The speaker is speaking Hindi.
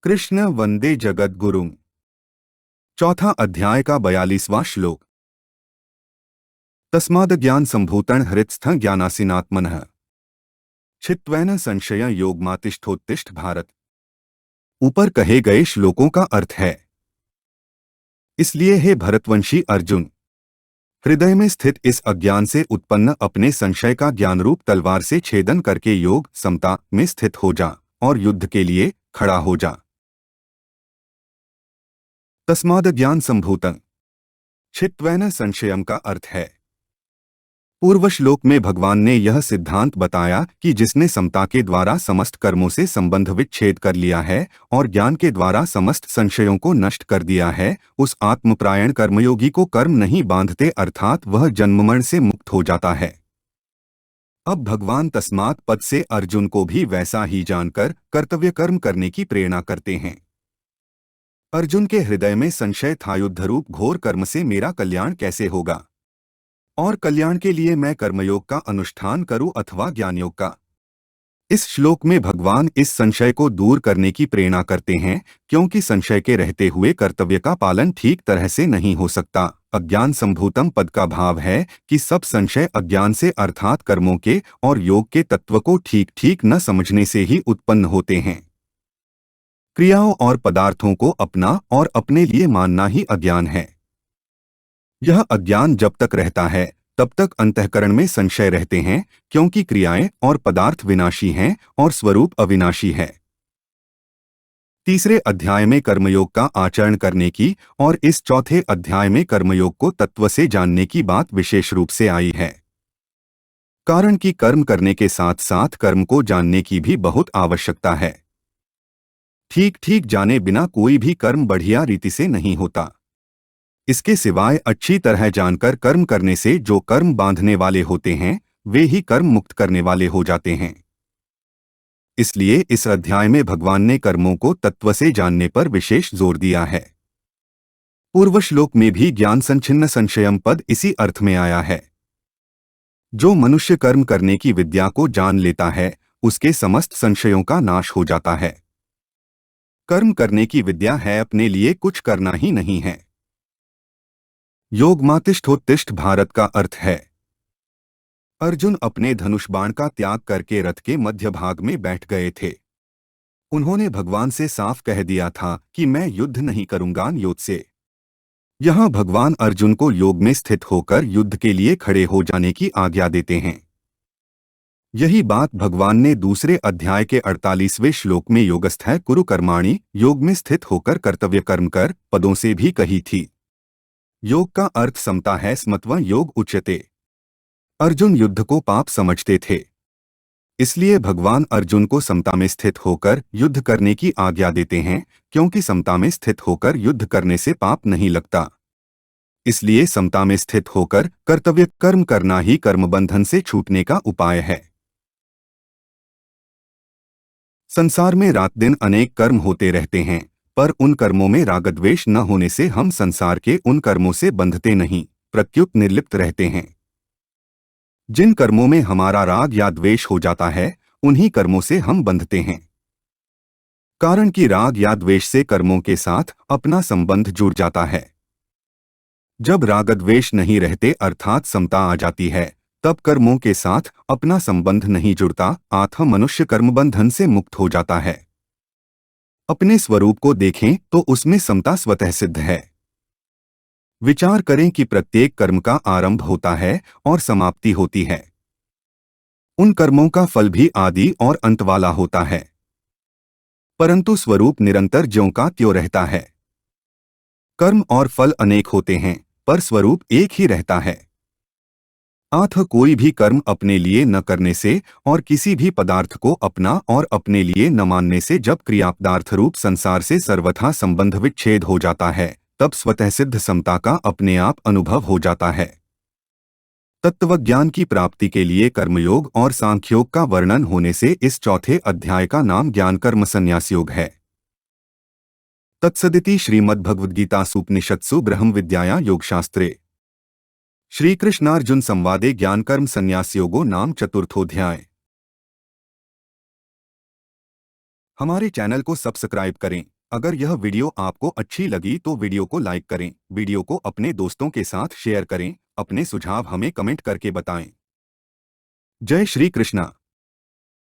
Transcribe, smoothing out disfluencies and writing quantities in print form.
कृष्ण वंदे जगद्गुरुं। चौथा अध्याय का 42वां श्लोक। तस्माद् ज्ञान संभूतं हृत्स्थं ज्ञानासीनात्मनः छित्त्वेन संशय योगमातिष्ठोत्तिष्ठ भारत। ऊपर कहे गए श्लोकों का अर्थ है, इसलिए हे भरतवंशी अर्जुन, हृदय में स्थित इस अज्ञान से उत्पन्न अपने संशय का ज्ञानरूप तलवार से छेदन करके योग समता में स्थित हो जा और युद्ध के लिए खड़ा हो जा। तस्माद् ज्ञान संभूतं छित्त्वेन संशयम का अर्थ है, पूर्व श्लोक में भगवान ने यह सिद्धांत बताया कि जिसने समता के द्वारा समस्त कर्मों से संबंध विच्छेद कर लिया है और ज्ञान के द्वारा समस्त संशयों को नष्ट कर दिया है, उस आत्मप्रायण कर्मयोगी को कर्म नहीं बांधते, अर्थात वह जन्ममरण से मुक्त हो जाता है। अब भगवान तस्मात् पद से अर्जुन को भी वैसा ही जानकर कर्तव्य कर्म करने की प्रेरणा करते हैं। अर्जुन के हृदय में संशय था, युद्धरूप घोर कर्म से मेरा कल्याण कैसे होगा और कल्याण के लिए मैं कर्मयोग का अनुष्ठान करूं अथवा ज्ञानयोग का। इस श्लोक में भगवान इस संशय को दूर करने की प्रेरणा करते हैं, क्योंकि संशय के रहते हुए कर्तव्य का पालन ठीक तरह से नहीं हो सकता। अज्ञान संभूतम पद का भाव है कि सब संशय अज्ञान से अर्थात कर्मों के और योग के तत्व को ठीक ठीक न समझने से ही उत्पन्न होते हैं। क्रियाओं और पदार्थों को अपना और अपने लिए मानना ही अज्ञान है। यह अज्ञान जब तक रहता है तब तक अंतःकरण में संशय रहते हैं, क्योंकि क्रियाएं और पदार्थ विनाशी हैं और स्वरूप अविनाशी है। तीसरे अध्याय में कर्मयोग का आचरण करने की और इस चौथे अध्याय में कर्मयोग को तत्व से जानने की बात विशेष रूप से आई है, कारण कि कर्म करने के साथ साथ कर्म को जानने की भी बहुत आवश्यकता है। ठीक ठीक जाने बिना कोई भी कर्म बढ़िया रीति से नहीं होता। इसके सिवाय अच्छी तरह जानकर कर्म करने से जो कर्म बांधने वाले होते हैं वे ही कर्म मुक्त करने वाले हो जाते हैं। इसलिए इस अध्याय में भगवान ने कर्मों को तत्व से जानने पर विशेष जोर दिया है। पूर्व श्लोक में भी ज्ञान संच्छिन्न संशयम पद इसी अर्थ में आया है। जो मनुष्य कर्म करने की विद्या को जान लेता है उसके समस्त संशयों का नाश हो जाता है। कर्म करने की विद्या है अपने लिए कुछ करना ही नहीं है। योगमातिष्ठोत्तिष्ठ भारत का अर्थ है, अर्जुन अपने धनुष बाण का त्याग करके रथ के मध्य भाग में बैठ गए थे। उन्होंने भगवान से साफ कह दिया था कि मैं युद्ध नहीं करूंगा योग से। यहाँ भगवान अर्जुन को योग में स्थित होकर युद्ध के लिए खड़े हो जाने की आज्ञा देते हैं। यही बात भगवान ने दूसरे अध्याय के 48वें श्लोक में योगस्थः कुरु कर्माणि, योग में स्थित होकर कर्तव्य कर्म कर पदों से भी कही थी। योग का अर्थ समता है, स्मत्व योग उच्यते। अर्जुन युद्ध को पाप समझते थे, इसलिए भगवान अर्जुन को समता में स्थित होकर युद्ध करने की आज्ञा देते हैं, क्योंकि समता में स्थित होकर युद्ध करने से पाप नहीं लगता। इसलिए समता में स्थित होकर कर्तव्य कर्म करना ही कर्मबंधन से छूटने का उपाय है। संसार में रात दिन अनेक कर्म होते रहते हैं, पर उन कर्मों में रागद्वेष न होने से हम संसार के उन कर्मों से बंधते नहीं, प्रत्युत निर्लिप्त रहते हैं। जिन कर्मों में हमारा राग या द्वेष हो जाता है उन्हीं कर्मों से हम बंधते हैं, कारण कि राग या द्वेष से कर्मों के साथ अपना संबंध जुड़ जाता है। जब रागद्वेष नहीं रहते अर्थात समता आ जाती है, तब कर्मों के साथ अपना संबंध नहीं जुड़ता, अतः मनुष्य कर्मबंधन से मुक्त हो जाता है। अपने स्वरूप को देखें तो उसमें समता स्वतः सिद्ध है। विचार करें कि प्रत्येक कर्म का आरंभ होता है और समाप्ति होती है। उन कर्मों का फल भी आदि और अंत वाला होता है, परंतु स्वरूप निरंतर ज्यों का त्यों रहता है। कर्म और फल अनेक होते हैं पर स्वरूप एक ही रहता है। अतः कोई भी कर्म अपने लिए न करने से और किसी भी पदार्थ को अपना और अपने लिए न मानने से जब क्रियापदार्थ रूप संसार से सर्वथा संबंध विच्छेद हो जाता है, तब स्वतः सिद्ध समता का अपने आप अनुभव हो जाता है। तत्वज्ञान की प्राप्ति के लिए कर्मयोग और सांख्योग का वर्णन होने से इस चौथे अध्याय का नाम ज्ञान कर्म संन्यास योग है। तत्सदिति श्रीमद्भगवद्गीतासूपनिषत्सु ब्रह्म विद्यायां योगशास्त्रे श्रीकृष्णार्जुन संवादे ज्ञान कर्म संन्यास योगो नाम चतुर्थोऽध्याय। हमारे चैनल को सब्सक्राइब करें। अगर यह वीडियो आपको अच्छी लगी तो वीडियो को लाइक करें, वीडियो को अपने दोस्तों के साथ शेयर करें, अपने सुझाव हमें कमेंट करके बताएं। जय श्री कृष्णा।